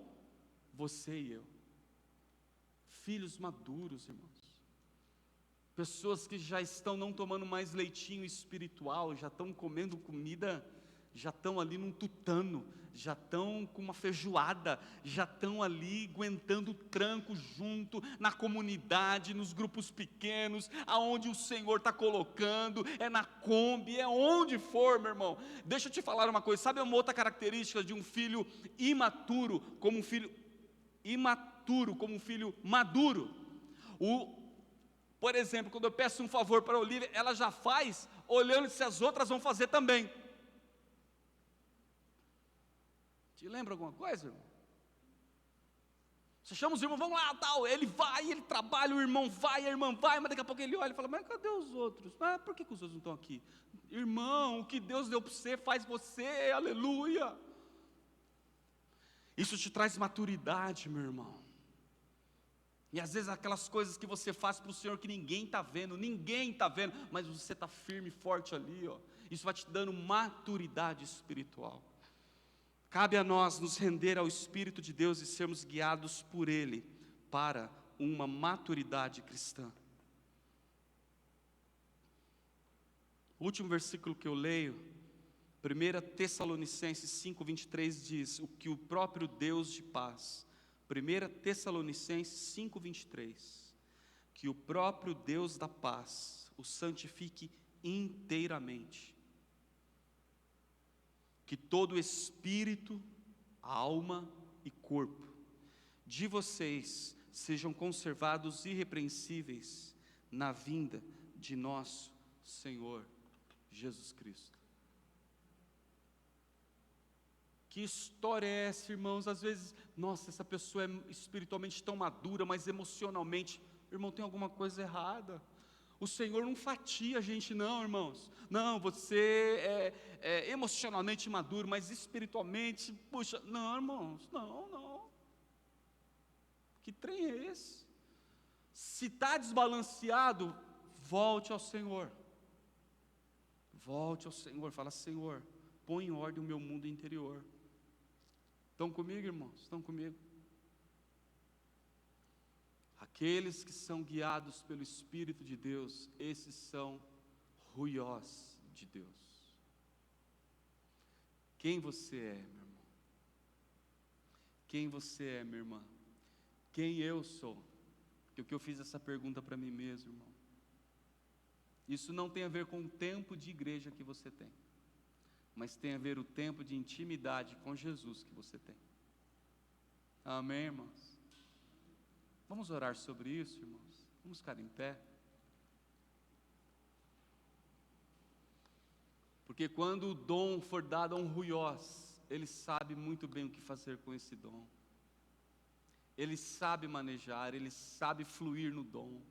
você e eu. Filhos maduros, irmãos. Pessoas que já estão não tomando mais leitinho espiritual, já estão comendo comida, já estão ali num tutano, já estão com uma feijoada, já estão ali aguentando o tranco junto, na comunidade, nos grupos pequenos, aonde o Senhor está colocando, é na Kombi, é onde for, meu irmão. Deixa eu te falar uma coisa, sabe uma outra característica de um filho imaturo, como um filho maduro? Por exemplo, quando eu peço um favor para a Olivia, ela já faz, olhando se as outras vão fazer também. Te lembra alguma coisa, irmão? Você chama os irmãos, vamos lá, tal, ele vai, ele trabalha, o irmão vai, a irmã vai, mas daqui a pouco ele olha e fala, mas cadê os outros? Ah, por que os outros não estão aqui? Irmão, o que Deus deu para você, faz você, aleluia. Isso te traz maturidade, meu irmão. E às vezes aquelas coisas que você faz para o Senhor que ninguém está vendo, mas você está firme e forte ali, ó. Isso vai te dando maturidade espiritual. Cabe a nós nos render ao Espírito de Deus e sermos guiados por Ele para uma maturidade cristã. O último versículo que eu leio, 1 Tessalonicenses 5:23 diz, o que o próprio Deus de paz, 1 Tessalonicenses 5:23, que o próprio Deus da paz o santifique inteiramente, que todo espírito, alma e corpo de vocês sejam conservados irrepreensíveis na vinda de nosso Senhor Jesus Cristo. Que história é essa, irmãos? Às vezes, nossa, essa pessoa é espiritualmente tão madura, mas emocionalmente, irmão, tem alguma coisa errada. O Senhor não fatia a gente não, irmãos. Não, você é emocionalmente maduro, mas espiritualmente, puxa, não, irmãos, não. Que trem é esse? Se está desbalanceado, volte ao Senhor. Volte ao Senhor, fala, Senhor, põe em ordem o meu mundo interior. Estão comigo, irmãos? Estão comigo? Aqueles que são guiados pelo Espírito de Deus, esses são ruiós de Deus. Quem você é, meu irmão? Quem você é, minha irmã? Quem eu sou? Porque eu fiz essa pergunta para mim mesmo, irmão. Isso não tem a ver com o tempo de igreja que você tem, mas tem a ver o tempo de intimidade com Jesus que você tem. Amém, irmãos? Vamos orar sobre isso, irmãos? Vamos ficar em pé. Porque quando o dom for dado a um ruiós, ele sabe muito bem o que fazer com esse dom. Ele sabe manejar, ele sabe fluir no dom.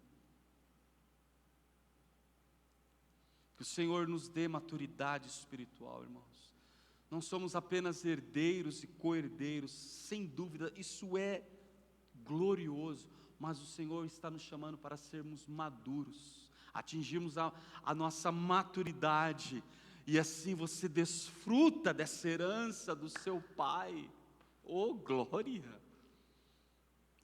Que o Senhor nos dê maturidade espiritual, irmãos. Não somos apenas herdeiros e co-herdeiros, sem dúvida, isso é glorioso, mas o Senhor está nos chamando para sermos maduros, atingirmos a nossa maturidade, e assim você desfruta dessa herança do seu Pai. Oh, glória!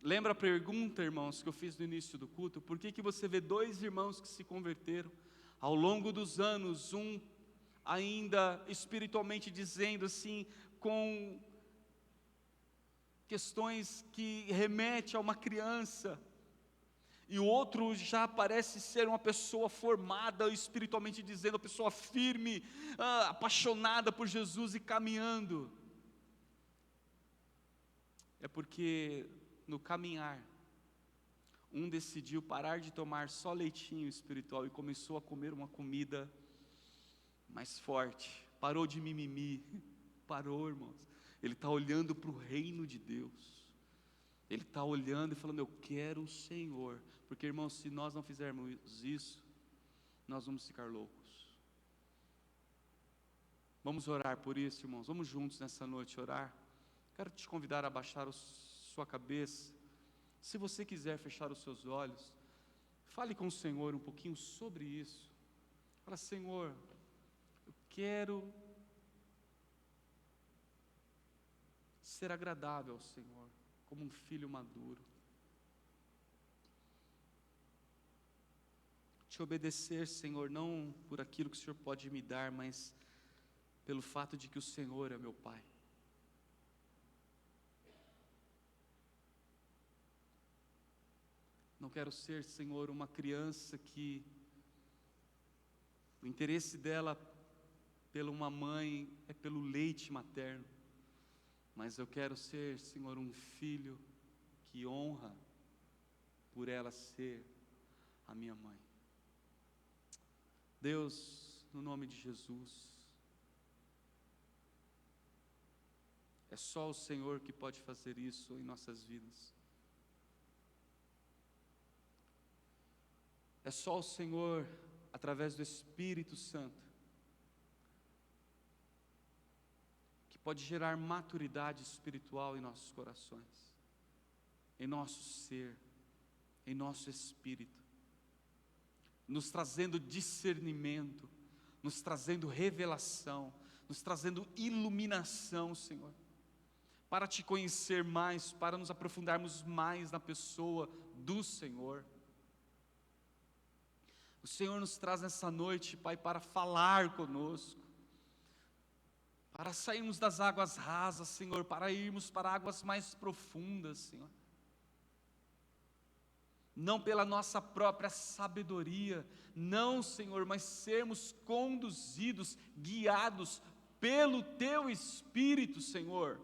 Lembra a pergunta, irmãos, que eu fiz no início do culto? Por que você vê 2 irmãos que se converteram? Ao longo dos anos, um ainda espiritualmente dizendo assim, com questões que remetem a uma criança, e o outro já parece ser uma pessoa formada espiritualmente dizendo, uma pessoa firme, apaixonada por Jesus e caminhando. É porque no caminhar, um decidiu parar de tomar só leitinho espiritual e começou a comer uma comida mais forte, parou de mimimi, parou, irmãos. Ele está olhando para o reino de Deus, ele está olhando e falando, eu quero o Senhor, porque irmãos, se nós não fizermos isso, nós vamos ficar loucos. Vamos orar por isso, irmãos, vamos juntos nessa noite orar. Quero te convidar a baixar sua cabeça, se você quiser fechar os seus olhos, fale com o Senhor um pouquinho sobre isso. Fala, Senhor, eu quero ser agradável ao Senhor, como um filho maduro, te obedecer, Senhor, não por aquilo que o Senhor pode me dar, mas pelo fato de que o Senhor é meu Pai. Não quero ser, Senhor, uma criança que o interesse dela pela uma mãe é pelo leite materno, mas eu quero ser, Senhor, um filho que honra por ela ser a minha mãe. Deus, no nome de Jesus, é só o Senhor que pode fazer isso em nossas vidas. É só o Senhor, através do Espírito Santo, que pode gerar maturidade espiritual em nossos corações, em nosso ser, em nosso espírito, nos trazendo discernimento, nos trazendo revelação, nos trazendo iluminação, Senhor, para te conhecer mais, para nos aprofundarmos mais na pessoa do Senhor. O Senhor nos traz nessa noite, Pai, para falar conosco, para sairmos das águas rasas, Senhor, para irmos para águas mais profundas, Senhor. Não pela nossa própria sabedoria, não, Senhor, mas sermos conduzidos, guiados pelo Teu Espírito, Senhor.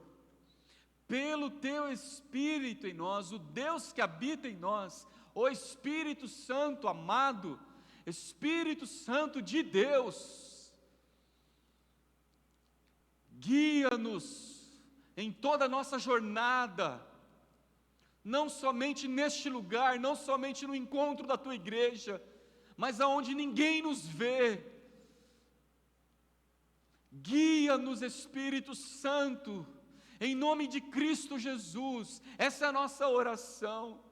Pelo Teu Espírito em nós, o Deus que habita em nós, o Espírito Santo amado, Espírito Santo de Deus, guia-nos em toda a nossa jornada, não somente neste lugar, não somente no encontro da Tua igreja, mas aonde ninguém nos vê. Guia-nos, Espírito Santo, em nome de Cristo Jesus. Essa é a nossa oração.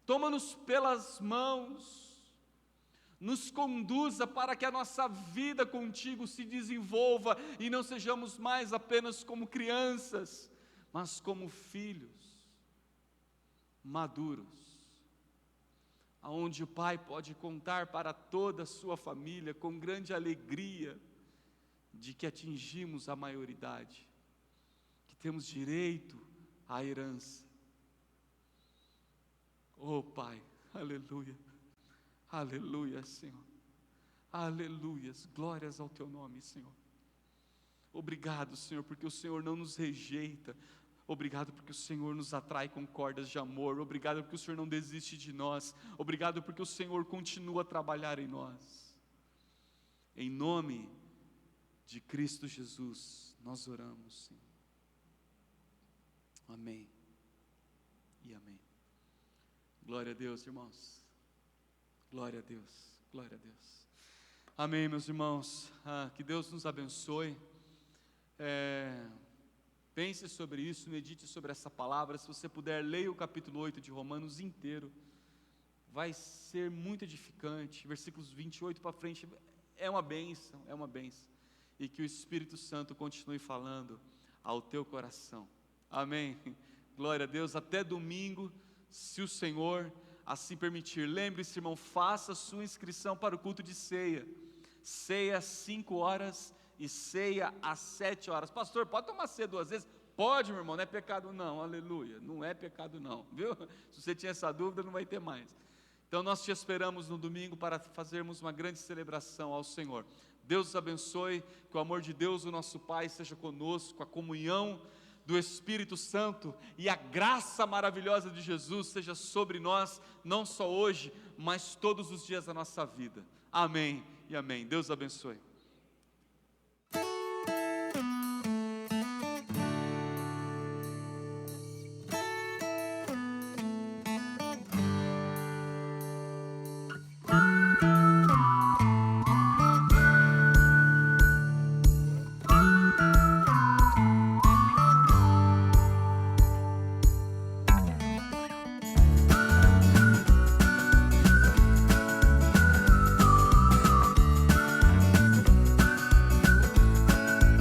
Toma-nos pelas mãos, nos conduza para que a nossa vida contigo se desenvolva e não sejamos mais apenas como crianças, mas como filhos maduros, aonde o Pai pode contar para toda a sua família com grande alegria de que atingimos a maioridade, que temos direito à herança. Oh Pai, aleluia. Aleluia, Senhor, aleluias, glórias ao Teu nome, Senhor. Obrigado, Senhor, porque o Senhor não nos rejeita. Obrigado porque o Senhor nos atrai com cordas de amor. Obrigado porque o Senhor não desiste de nós. Obrigado porque o Senhor continua a trabalhar em nós. Em nome de Cristo Jesus, nós oramos, Senhor. Amém e amém. Glória a Deus, irmãos. Glória a Deus, glória a Deus. Amém, meus irmãos. Que Deus nos abençoe. Pense sobre isso, medite sobre essa palavra. Se você puder, leia o capítulo 8 de Romanos inteiro. Vai ser muito edificante. Versículos 28 para frente é uma bênção, é uma bênção. E que o Espírito Santo continue falando ao teu coração. Amém. Glória a Deus. Até domingo, se o Senhor assim permitir. Lembre-se, irmão, faça a sua inscrição para o culto de ceia. Ceia às 5 horas e ceia às 7 horas. Pastor, pode tomar ceia 2 vezes? Pode, meu irmão, não é pecado não, aleluia. Não é pecado não, viu? Se você tinha essa dúvida, não vai ter mais. Então nós te esperamos no domingo para fazermos uma grande celebração ao Senhor. Deus os abençoe, que o amor de Deus, o nosso Pai, seja conosco, a comunhão do Espírito Santo e a graça maravilhosa de Jesus seja sobre nós, não só hoje, mas todos os dias da nossa vida. Amém e amém. Deus abençoe.